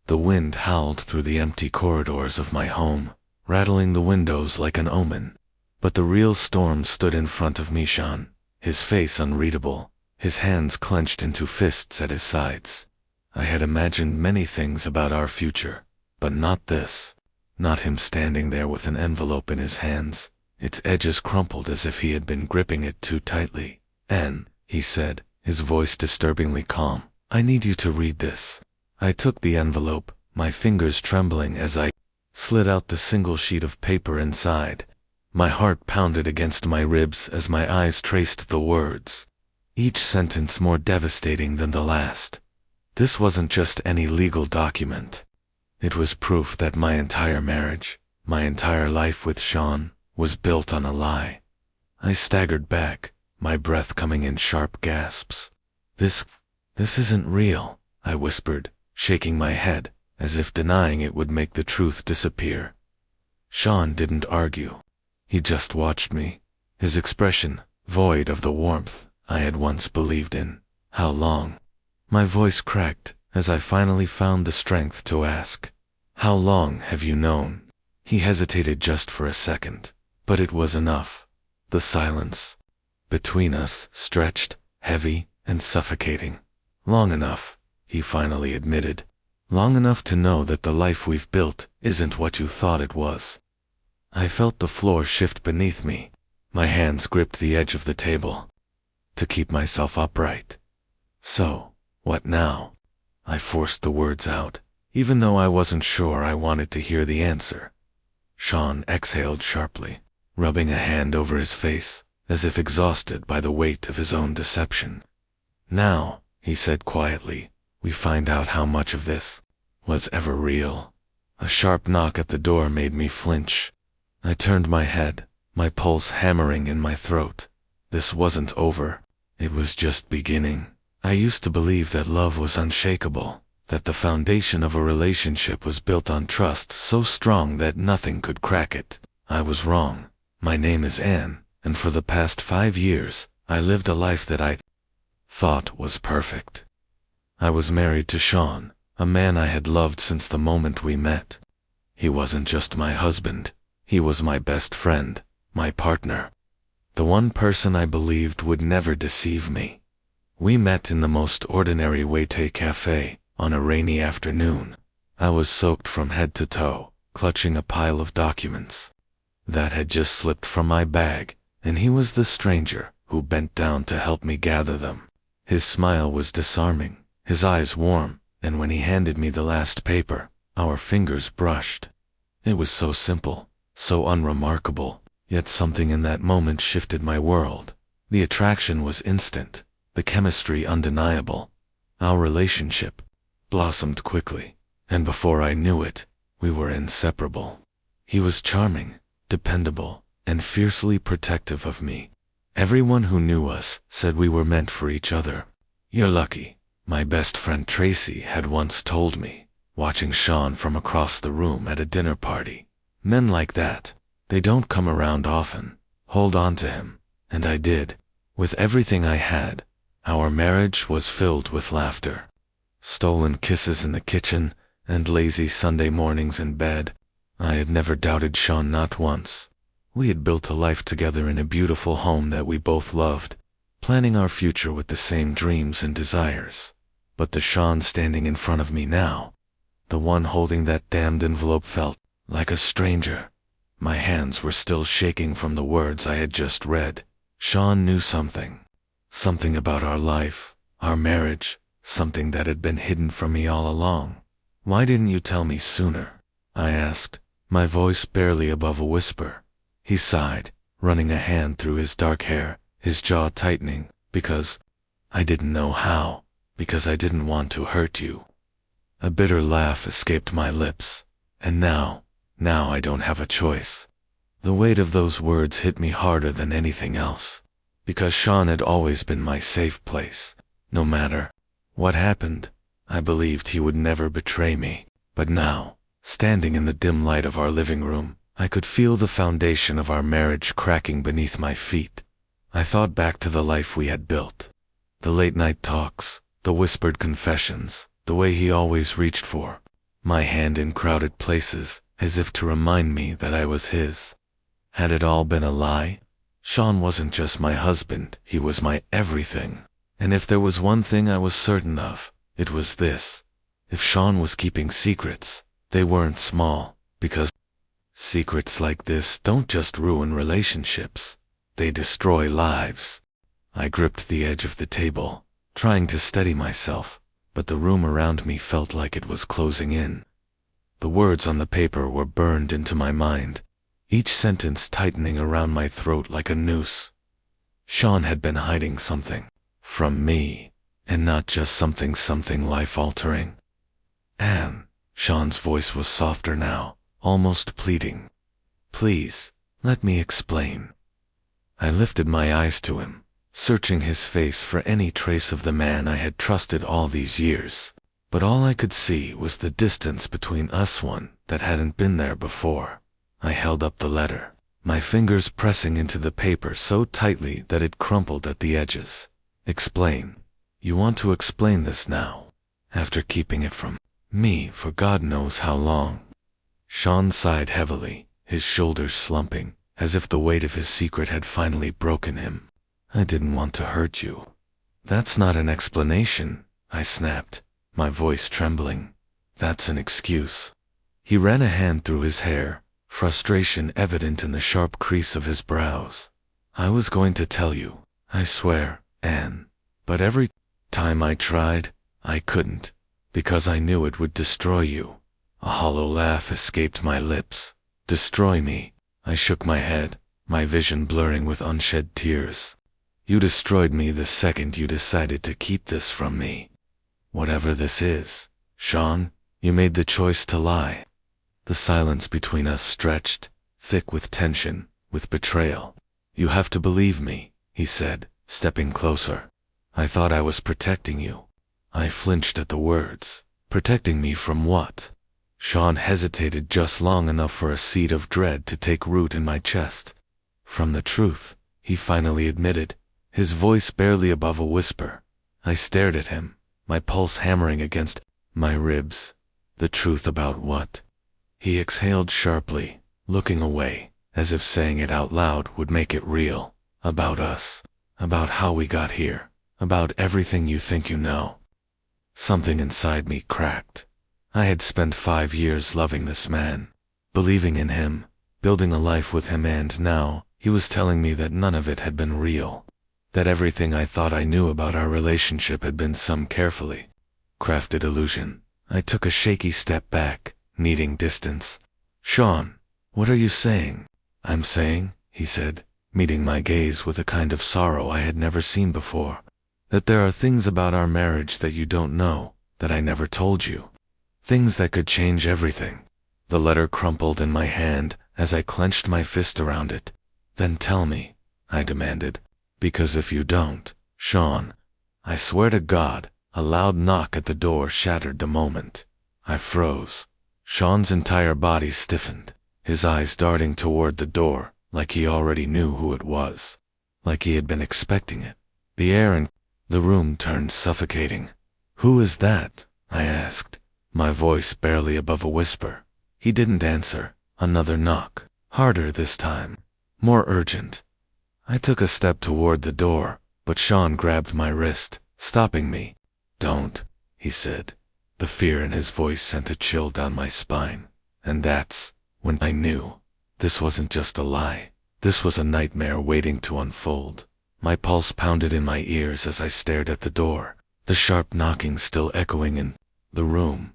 The wind howled through the empty corridors of my home, rattling the windows like an omen. But the real storm stood in front of me, Shawn, his face unreadable, his hands clenched into fists at his sides. I had imagined many things about our future, but not this. Not him standing there with an envelope in his hands, its edges crumpled as if he had been gripping it too tightly. "Anne," he said, his voice disturbingly calm, "I need you to read this." I took the envelope, my fingers trembling as I slid out the single sheet of paper inside. My heart pounded against my ribs as my eyes traced the words, each sentence more devastating than the last. This wasn't just any legal document. It was proof that my entire marriage, my entire life with Shawn, was built on a lie. I staggered back, my breath coming in sharp gasps. This isn't real," I whispered, shaking my head, as if denying it would make the truth disappear. Shawn didn't argue. He just watched me, his expression void of the warmth I had once believed in. "How long?" My voice cracked as I finally found the strength to ask. "How long have you known?" He hesitated just for a second, but it was enough. The silence between us stretched, heavy and suffocating. "Long enough," he finally admitted. "Long enough to know that the life we've built isn't what you thought it was." I felt the floor shift beneath me. My hands gripped the edge of the table to keep myself upright. "So, what now?" I forced the words out, even though I wasn't sure I wanted to hear the answer. Shawn exhaled sharply, rubbing a hand over his face, as if exhausted by the weight of his own deception. "Now," he said quietly, "we find out how much of this was ever real." A sharp knock at the door made me flinch. I turned my head, my pulse hammering in my throat. This wasn't over. It was just beginning. I used to believe that love was unshakable, that the foundation of a relationship was built on trust so strong that nothing could crack it. I was wrong. My name is Anne, and for the past 5 years, I lived a life that I thought was perfect. I was married to Shawn, a man I had loved since the moment we met. He wasn't just my husband. He was my best friend, my partner, the one person I believed would never deceive me. We met in the most ordinary Waitay cafe on a rainy afternoon. I was soaked from head to toe, clutching a pile of documents that had just slipped from my bag, and he was the stranger who bent down to help me gather them. His smile was disarming, his eyes warm, and when he handed me the last paper, our fingers brushed. It was so simple, so unremarkable, yet something in that moment shifted my world. The attraction was instant, the chemistry undeniable. Our relationship blossomed quickly, and before I knew it, we were inseparable. He was charming, dependable, and fiercely protective of me. Everyone who knew us said we were meant for each other. "You're lucky," my best friend Tracy had once told me, watching Shawn from across the room at a dinner party. "Men like that, they don't come around often. Hold on to him." And I did. With everything I had, our marriage was filled with laughter. Stolen kisses in the kitchen, and lazy Sunday mornings in bed. I had never doubted Shawn, not once. We had built a life together in a beautiful home that we both loved, planning our future with the same dreams and desires. But the Shawn standing in front of me now, the one holding that damned envelope, felt like a stranger. My hands were still shaking from the words I had just read. Shawn knew something. Something about our life, our marriage, something that had been hidden from me all along. "Why didn't you tell me sooner?" I asked, my voice barely above a whisper. He sighed, running a hand through his dark hair, his jaw tightening. "Because I didn't know how. Because I didn't want to hurt you." A bitter laugh escaped my lips. "And now I don't have a choice." The weight of those words hit me harder than anything else. Because Shawn had always been my safe place. No matter what happened, I believed he would never betray me. But now, standing in the dim light of our living room, I could feel the foundation of our marriage cracking beneath my feet. I thought back to the life we had built. The late-night talks, the whispered confessions, the way he always reached for my hand in crowded places, as if to remind me that I was his. Had it all been a lie? Shawn wasn't just my husband, he was my everything. And if there was one thing I was certain of, it was this. If Shawn was keeping secrets, they weren't small, because secrets like this don't just ruin relationships, they destroy lives. I gripped the edge of the table, trying to steady myself, but the room around me felt like it was closing in. The words on the paper were burned into my mind, each sentence tightening around my throat like a noose. Shawn had been hiding something from me, and not just something life-altering. Anne, Shawn's voice was softer now, almost pleading. Please, let me explain. I lifted my eyes to him, searching his face for any trace of the man I had trusted all these years. But all I could see was the distance between us, one that hadn't been there before. I held up the letter, my fingers pressing into the paper so tightly that it crumpled at the edges. Explain. You want to explain this now, after keeping it from me for God knows how long. Shawn sighed heavily, his shoulders slumping, as if the weight of his secret had finally broken him. I didn't want to hurt you. That's not an explanation, I snapped, my voice trembling. That's an excuse. He ran a hand through his hair, frustration evident in the sharp crease of his brows. I was going to tell you, I swear, Anne. But every time I tried, I couldn't, because I knew it would destroy you. A hollow laugh escaped my lips. Destroy me. I shook my head, my vision blurring with unshed tears. You destroyed me the second you decided to keep this from me. Whatever this is, Shawn, you made the choice to lie. The silence between us stretched, thick with tension, with betrayal. You have to believe me, he said, stepping closer. I thought I was protecting you. I flinched at the words. Protecting me from what? Shawn hesitated just long enough for a seed of dread to take root in my chest. From the truth, he finally admitted, his voice barely above a whisper. I stared at him, my pulse hammering against my ribs. The truth about what? He exhaled sharply, looking away, as if saying it out loud would make it real. About us. About how we got here. About everything you think you know. Something inside me cracked. I had spent 5 years loving this man, believing in him, building a life with him, and now he was telling me that none of it had been real. That everything I thought I knew about our relationship had been some carefully crafted illusion. I took a shaky step back, needing distance. Shawn, what are you saying? I'm saying, he said, meeting my gaze with a kind of sorrow I had never seen before, that there are things about our marriage that you don't know, that I never told you. Things that could change everything. The letter crumpled in my hand as I clenched my fist around it. Then tell me, I demanded. Because if you don't, Shawn, I swear to God. A loud knock at the door shattered the moment. I froze. Shawn's entire body stiffened, his eyes darting toward the door, like he already knew who it was. Like he had been expecting it. The air in the room turned suffocating. Who is that? I asked, my voice barely above a whisper. He didn't answer. Another knock. Harder this time. More urgent. I took a step toward the door, but Shawn grabbed my wrist, stopping me. Don't, he said. The fear in his voice sent a chill down my spine. And that's when I knew. This wasn't just a lie. This was a nightmare waiting to unfold. My pulse pounded in my ears as I stared at the door, the sharp knocking still echoing in the room.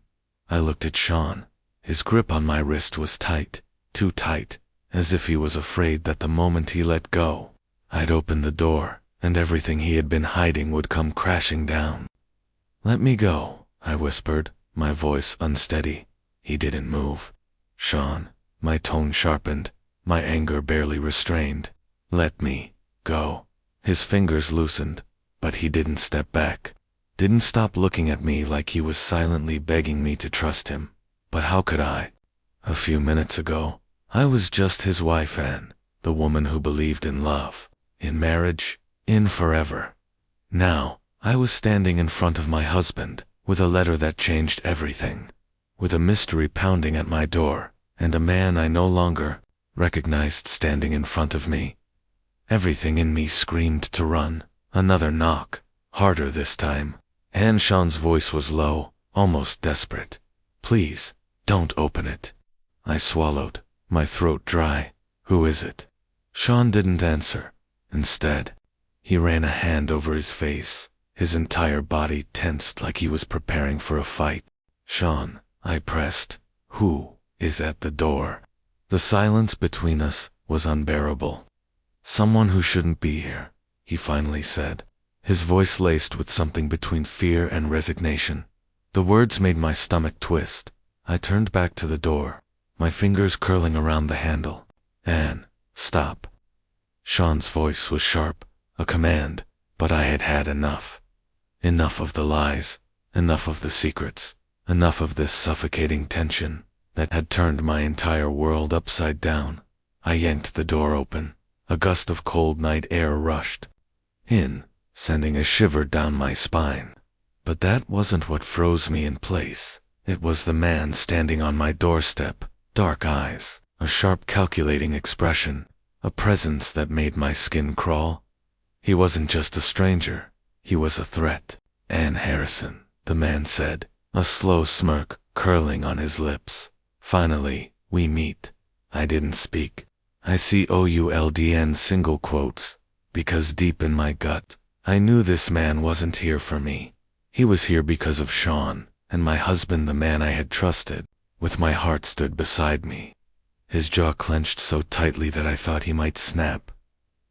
I looked at Shawn. His grip on my wrist was tight, too tight, as if he was afraid that the moment he let go, I'd open the door, and everything he had been hiding would come crashing down. Let me go, I whispered, my voice unsteady. He didn't move. Shawn, my tone sharpened, my anger barely restrained. Let me go. His fingers loosened, but he didn't step back. Didn't stop looking at me like he was silently begging me to trust him. But how could I? A few minutes ago, I was just his wife, Anne, the woman who believed in love, in marriage, in forever. Now, I was standing in front of my husband, with a letter that changed everything. with a mystery pounding at my door, and a man I no longer recognized standing in front of me. Everything in me screamed to run. Another knock, harder this time, and Shawn's voice was low, almost desperate. "Please, don't open it." I swallowed, my throat dry. "Who is it?" Shawn didn't answer. Instead, he ran a hand over his face, his entire body tensed like he was preparing for a fight. "Shawn," I pressed, "who is at the door?" The silence between us was unbearable. "Someone who shouldn't be here," he finally said, his voice laced with something between fear and resignation. The words made my stomach twist. I turned back to the door, my fingers curling around the handle. "Anne, stop." Shawn's voice was sharp, a command, but I had had enough. Enough of the lies, enough of the secrets, enough of this suffocating tension that had turned my entire world upside down. I yanked the door open. A gust of cold night air rushed in, sending a shiver down my spine. But that wasn't what froze me in place. It was the man standing on my doorstep, dark eyes, a sharp calculating expression, a presence that made my skin crawl. He wasn't just a stranger, he was a threat. "Anne Harrison," the man said, a slow smirk curling on his lips. "Finally, we meet." I didn't speak. I see OULDN single quotes, because deep in my gut, I knew this man wasn't here for me. He was here because of Shawn, and my husband, the man I had trusted. With my heart stood beside me. His jaw clenched so tightly that I thought he might snap.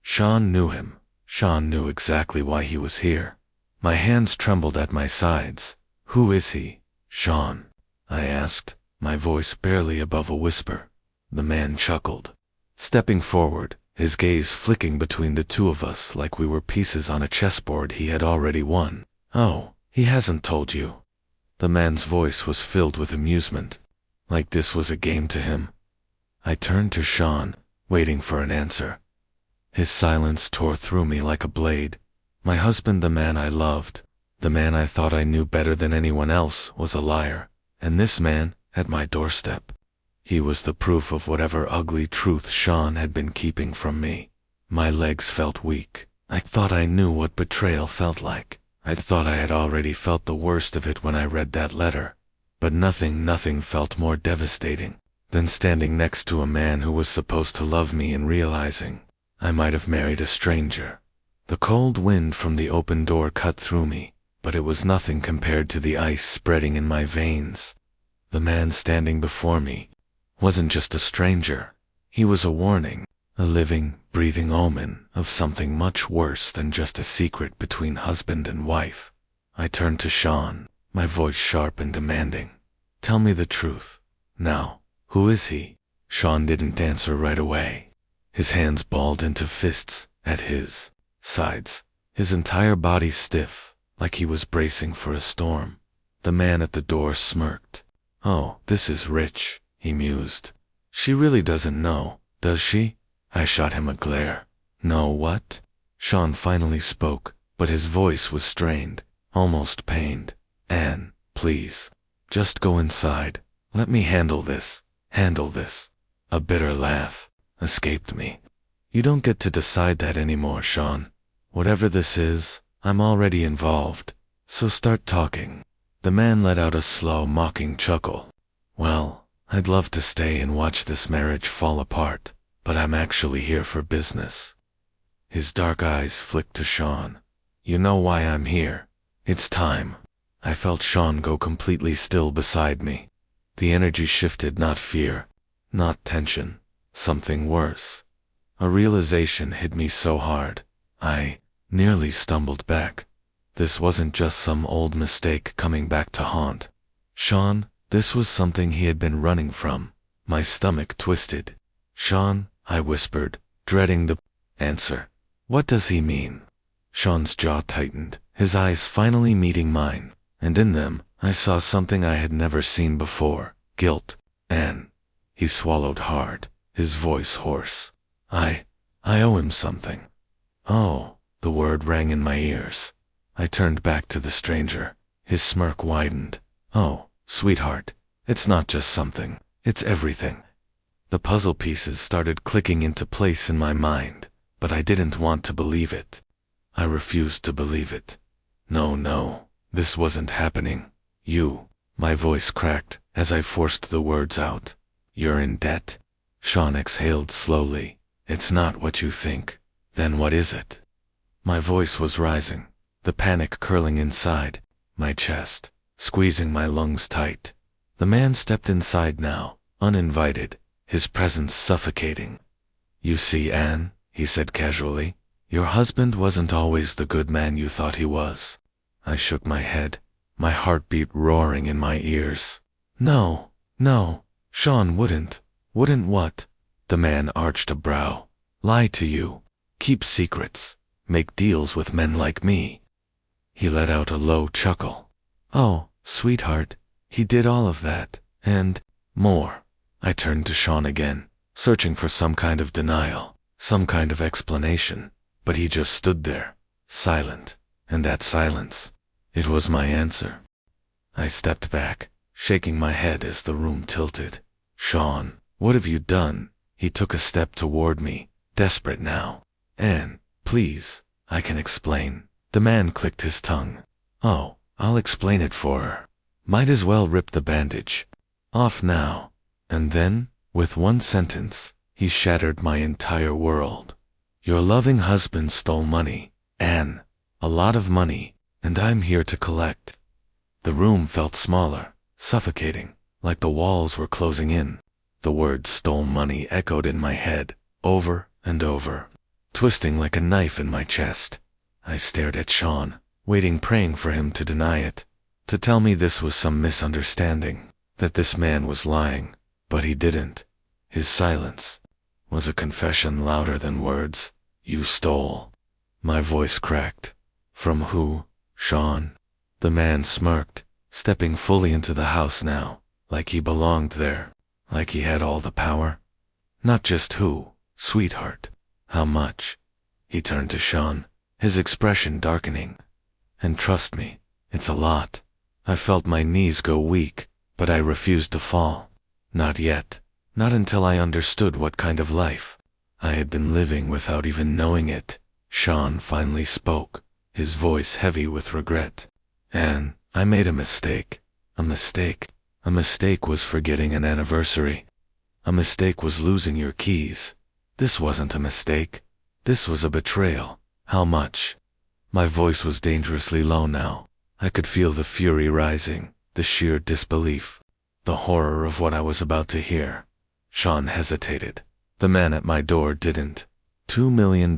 Shawn knew him. Shawn knew exactly why he was here. My hands trembled at my sides. "Who is he, Shawn?" I asked, my voice barely above a whisper. The man chuckled, stepping forward, his gaze flicking between the two of us like we were pieces on a chessboard he had already won. "Oh, he hasn't told you." The man's voice was filled with amusement, like this was a game to him. I turned to Shawn, waiting for an answer. His silence tore through me like a blade. My husband, the man I loved, the man I thought I knew better than anyone else, was a liar. And this man, at my doorstep, he was the proof of whatever ugly truth Shawn had been keeping from me. My legs felt weak. I thought I knew what betrayal felt like. I thought I had already felt the worst of it when I read that letter. But nothing felt more devastating than standing next to a man who was supposed to love me and realizing I might have married a stranger. The cold wind from the open door cut through me, but it was nothing compared to the ice spreading in my veins. The man standing before me wasn't just a stranger. He was a warning, a living, breathing omen of something much worse than just a secret between husband and wife. I turned to Shawn, my voice sharp and demanding. "Tell me the truth. Now, who is he?" Shawn didn't answer right away. His hands balled into fists at his sides, his entire body stiff, like he was bracing for a storm. The man at the door smirked. "Oh, this is rich," he mused. "She really doesn't know, does she?" I shot him a glare. "No, what?" Shawn finally spoke, but his voice was strained, almost pained. "Anne, please, just go inside. Let me handle this. Handle this." A bitter laugh escaped me. "You don't get to decide that anymore, Shawn. Whatever this is, I'm already involved. So start talking." The man let out a slow, mocking chuckle. "Well, I'd love to stay and watch this marriage fall apart, but I'm actually here for business." His dark eyes flicked to Shawn. "You know why I'm here. It's time." I felt Shawn go completely still beside me. The energy shifted, not fear, not tension, something worse. A realization hit me so hard, I nearly stumbled back. This wasn't just some old mistake coming back to haunt Shawn. This was something he had been running from. My stomach twisted. "Shawn," I whispered, dreading the answer. "What does he mean?" Shawn's jaw tightened, his eyes finally meeting mine, and in them, I saw something I had never seen before. Guilt. "Anne." He swallowed hard, his voice hoarse. I owe him something." "Oh," the word rang in my ears. I turned back to the stranger. His smirk widened. "Oh, sweetheart, It's not just something, it's everything. The puzzle pieces started clicking into place in my mind, but I didn't want to believe it. I refused to believe it. No, this wasn't happening. My voice cracked as I forced the words out. You're in debt? Shawn exhaled slowly. It's not what you think. Then what is it? My voice was rising, the panic curling inside my chest, squeezing my lungs tight. The man stepped inside now, uninvited, his presence suffocating. You see, Anne, he said casually, your husband wasn't always the good man you thought he was. I shook my head, my heartbeat roaring in my ears. No, Shawn wouldn't. Wouldn't what? The man arched a brow. Lie to you. Keep secrets. Make deals with men like me. He let out a low chuckle. Oh, sweetheart, he did all of that, and more. I turned to Shawn again, searching for some kind of denial, some kind of explanation, but he just stood there, silent, and that silence, it was my answer. I stepped back, shaking my head as the room tilted. Shawn, what have you done? He took a step toward me, desperate now. Anne, please, I can explain. The man clicked his tongue. Oh, I'll explain it for her. Might as well rip the bandage off now. And then, with one sentence, he shattered my entire world. Your loving husband stole money, Anne, a lot of money, and I'm here to collect. The room felt smaller, suffocating, like the walls were closing in. The word stole money echoed in my head, over and over, twisting like a knife in my chest. I stared at Shawn, waiting, praying for him to deny it, to tell me this was some misunderstanding, that this man was lying, but he didn't. His silence was a confession louder than words. You stole. My voice cracked. From who, Shawn? The man smirked, stepping fully into the house now, like he belonged there, like he had all the power. Not just who, sweetheart. How much? He turned to Shawn, his expression darkening. And trust me, it's a lot. I felt my knees go weak, but I refused to fall. Not yet. Not until I understood what kind of life I had been living without even knowing it. Shawn finally spoke, his voice heavy with regret. Anne, I made a mistake. A mistake. A mistake was forgetting an anniversary. A mistake was losing your keys. This wasn't a mistake. This was a betrayal. How much? My voice was dangerously low now. I could feel the fury rising, the sheer disbelief, the horror of what I was about to hear. Shawn hesitated. The man at my door didn't. $2 million.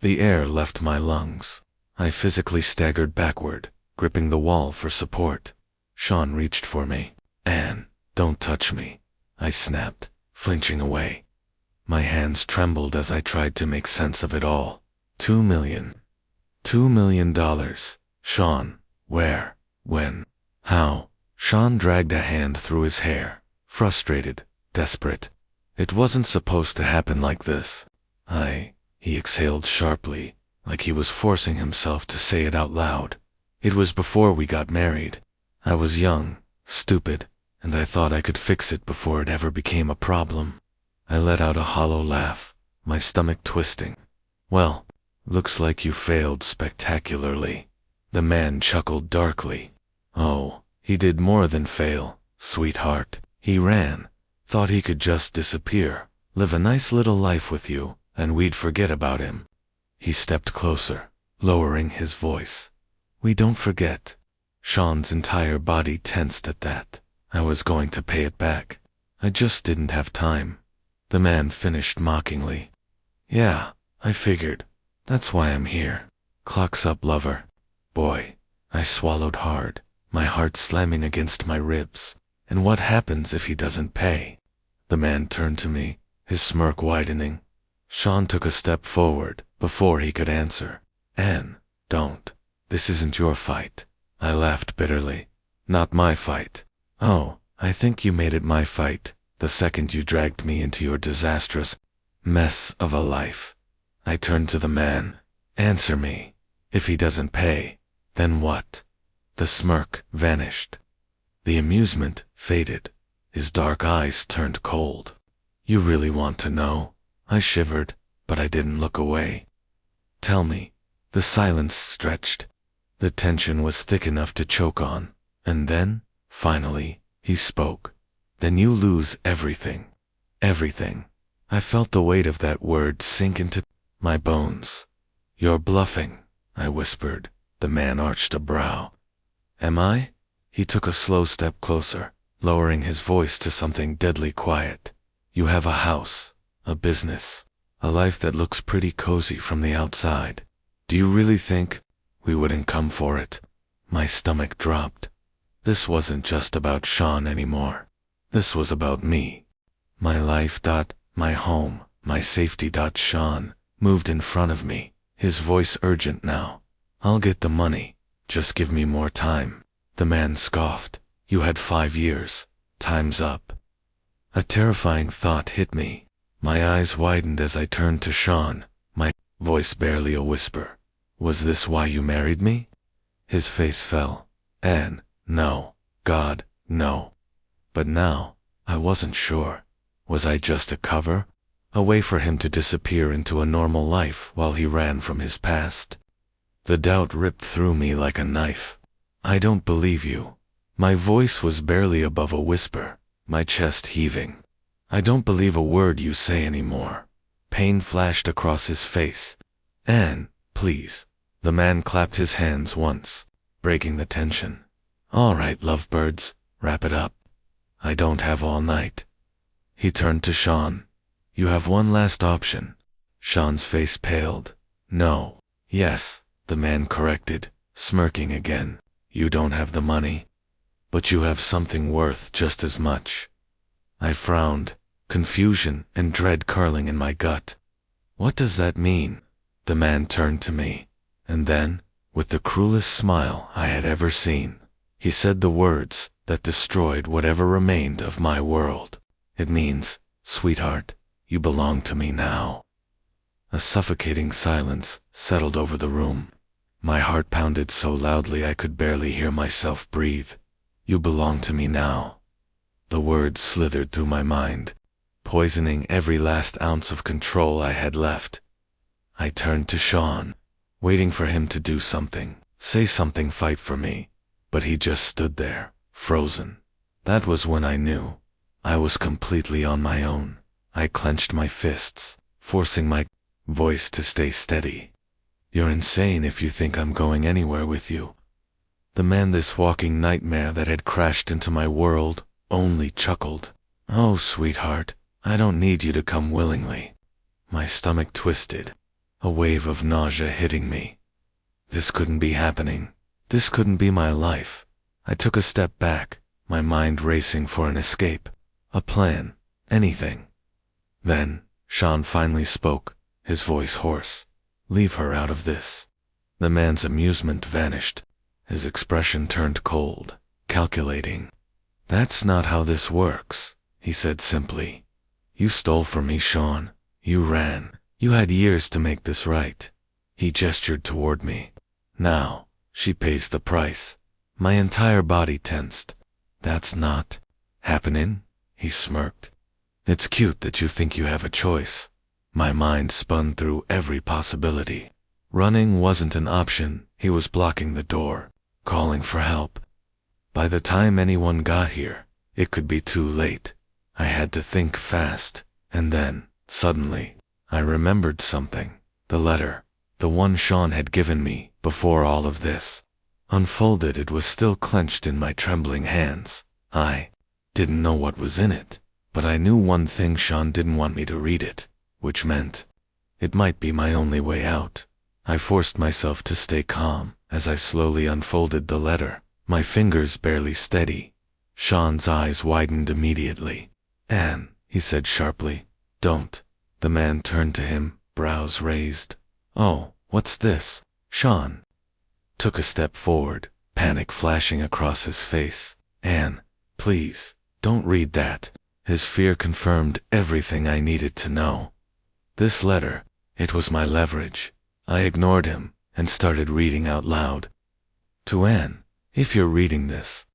The air left my lungs. I physically staggered backward, gripping the wall for support. Shawn reached for me. Anne, don't touch me, I snapped, flinching away. My hands trembled as I tried to make sense of it all. $2 million. $2 million. Shawn, where, when, how? Shawn dragged a hand through his hair, frustrated, desperate. It wasn't supposed to happen like this. He exhaled sharply, like he was forcing himself to say it out loud. It was before we got married. I was young, stupid, and I thought I could fix it before it ever became a problem. I let out a hollow laugh, my stomach twisting. Well, looks like you failed spectacularly. The man chuckled darkly. Oh, he did more than fail, sweetheart. He ran, thought he could just disappear, live a nice little life with you, and we'd forget about him. He stepped closer, lowering his voice. We don't forget. Shawn's entire body tensed at that. I was going to pay it back. I just didn't have time. The man finished mockingly. Yeah, I figured. That's why I'm here. Clock's up, lover. Boy, I swallowed hard, my heart slamming against my ribs. And what happens if he doesn't pay? The man turned to me, his smirk widening. Shawn took a step forward before he could answer. Anne, don't. This isn't your fight. I laughed bitterly. Not my fight. Oh, I think you made it my fight the second you dragged me into your disastrous mess of a life. I turned to the man. Answer me. If he doesn't pay, then what? The smirk vanished. The amusement faded. His dark eyes turned cold. You really want to know? I shivered, but I didn't look away. Tell me. The silence stretched. The tension was thick enough to choke on. And then, finally, he spoke. Then you lose everything. Everything. I felt the weight of that word sink into my bones. You're bluffing, I whispered. The man arched a brow. Am I? He took a slow step closer, lowering his voice to something deadly quiet. You have a house, a business, a life that looks pretty cozy from the outside. Do you really think we wouldn't come for it? My stomach dropped. This wasn't just about Shawn anymore. This was about me. My life. My home, my safety. Shawn moved in front of me, his voice urgent now. I'll get the money. Just give me more time. The man scoffed. You had 5 years. Time's up. A terrifying thought hit me. My eyes widened as I turned to Shawn, my voice barely a whisper. Was this why you married me? His face fell. Anne, no. God, no. But now, I wasn't sure. Was I just a cover? A way for him to disappear into a normal life while he ran from his past? The doubt ripped through me like a knife. I don't believe you. My voice was barely above a whisper, my chest heaving. I don't believe a word you say anymore. Pain flashed across his face. Anne, please. The man clapped his hands once, breaking the tension. All right, lovebirds, wrap it up. I don't have all night. He turned to Shawn. You have one last option. Shawn's face paled. No. Yes, the man corrected, smirking again. You don't have the money. But you have something worth just as much. I frowned, confusion and dread curling in my gut. What does that mean? The man turned to me, and then, with the cruelest smile I had ever seen, he said the words that destroyed whatever remained of my world. It means, sweetheart, you belong to me now. A suffocating silence settled over the room. My heart pounded so loudly I could barely hear myself breathe. You belong to me now. The words slithered through my mind, poisoning every last ounce of control I had left. I turned to Shawn, waiting for him to do something, say something, fight for me. But he just stood there, frozen. That was when I knew. I was completely on my own. I clenched my fists, forcing my voice to stay steady. You're insane if you think I'm going anywhere with you. The man, this walking nightmare that had crashed into my world, only chuckled. Oh, sweetheart, I don't need you to come willingly. My stomach twisted, a wave of nausea hitting me. This couldn't be happening. This couldn't be my life. I took a step back, my mind racing for an escape, a plan, anything. Then, Shawn finally spoke, his voice hoarse. Leave her out of this. The man's amusement vanished. His expression turned cold, calculating. That's not how this works, he said simply. You stole from me, Shawn. You ran. You had years to make this right. He gestured toward me. Now, she pays the price. My entire body tensed. That's not happening, he smirked. It's cute that you think you have a choice. My mind spun through every possibility. Running wasn't an option. He was blocking the door, calling for help. By the time anyone got here, it could be too late. I had to think fast, and then, suddenly, I remembered something. The letter, the one Shawn had given me before all of this. Unfolded, it was still clenched in my trembling hands. I didn't know what was in it, but I knew one thing: Shawn didn't want me to read it, which meant it might be my only way out. I forced myself to stay calm as I slowly unfolded the letter, my fingers barely steady. Shawn's eyes widened immediately. Anne, he said sharply, don't. The man turned to him, brows raised. Oh, what's this? Shawn took a step forward, panic flashing across his face. Anne, please, don't read that. His fear confirmed everything I needed to know. This letter, it was my leverage. I ignored him and started reading out loud. To Anne, if you're reading this,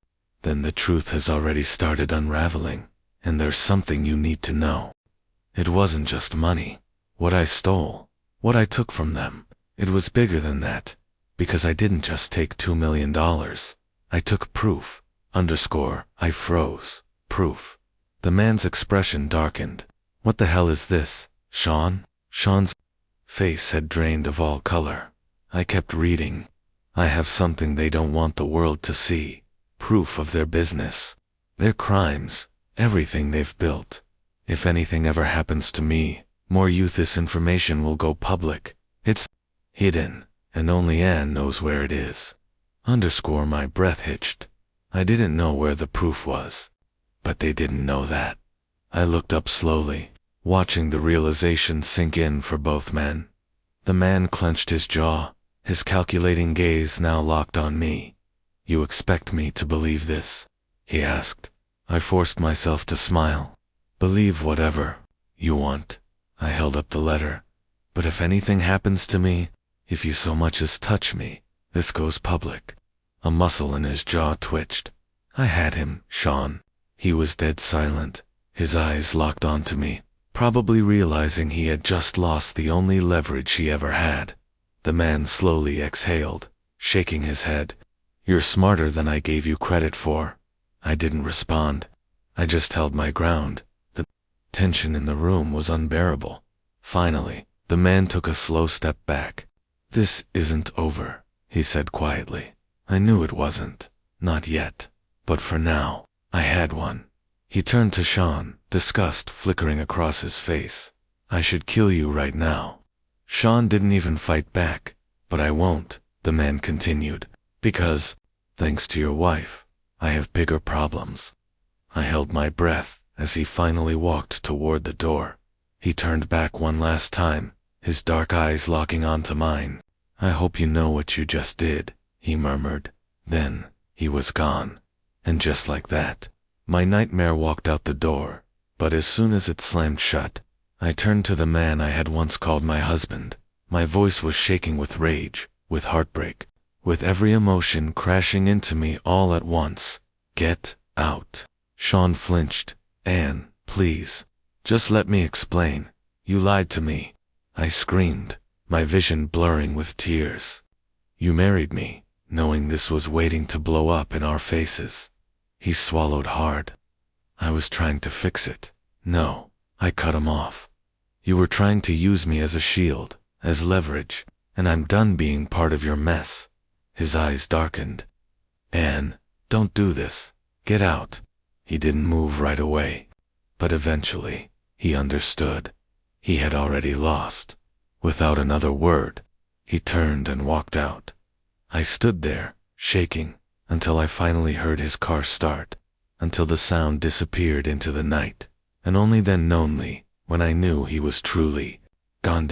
then the truth has already started unraveling, and there's something you need to know. It wasn't just money, what I stole, what I took from them. It was bigger than that, because I didn't just take $2 million. I took proof. I froze. Proof. The man's expression darkened. What the hell is this, Shawn? Shawn's face had drained of all color. I kept reading. I have something they don't want the world to see. Proof of their business. Their crimes. Everything they've built. If anything ever happens to me, this information will go public. It's hidden, and only Anne knows where it is. My breath hitched. I didn't know where the proof was. But they didn't know that. I looked up slowly, watching the realization sink in for both men. The man clenched his jaw, his calculating gaze now locked on me. You expect me to believe this? He asked. I forced myself to smile. Believe whatever you want. I held up the letter. But if anything happens to me, if you so much as touch me, this goes public. A muscle in his jaw twitched. I had him, Shawn. He was dead silent, his eyes locked onto me, probably realizing he had just lost the only leverage he ever had. The man slowly exhaled, shaking his head. You're smarter than I gave you credit for. I didn't respond. I just held my ground. The tension in the room was unbearable. Finally, the man took a slow step back. This isn't over, he said quietly. I knew it wasn't. Not yet. But for now, I had one. He turned to Shawn, disgust flickering across his face. I should kill you right now. Shawn didn't even fight back. But I won't, the man continued, because, thanks to your wife, I have bigger problems. I held my breath as he finally walked toward the door. He turned back one last time, his dark eyes locking onto mine. I hope you know what you just did, he murmured. Then, he was gone. And just like that, my nightmare walked out the door. But as soon as it slammed shut, I turned to the man I had once called my husband. My voice was shaking with rage, with heartbreak, with every emotion crashing into me all at once. Get out. Shawn flinched. Anne, please. Just let me explain. You lied to me. I screamed, my vision blurring with tears. You married me, knowing this was waiting to blow up in our faces. He swallowed hard. I was trying to fix it. No, I cut him off. You were trying to use me as a shield, as leverage, and I'm done being part of your mess. His eyes darkened. Anne, don't do this. Get out. He didn't move right away. But eventually, he understood. He had already lost. Without another word, he turned and walked out. I stood there, shaking, until I finally heard his car start, until the sound disappeared into the night, and only then knowingly, when I knew he was truly gone.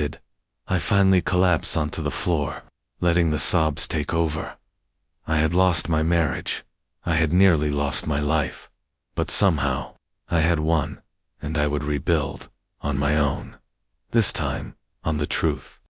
I finally collapsed onto the floor, letting the sobs take over. I had lost my marriage. I had nearly lost my life. But somehow, I had won, and I would rebuild, on my own. This time, on the truth.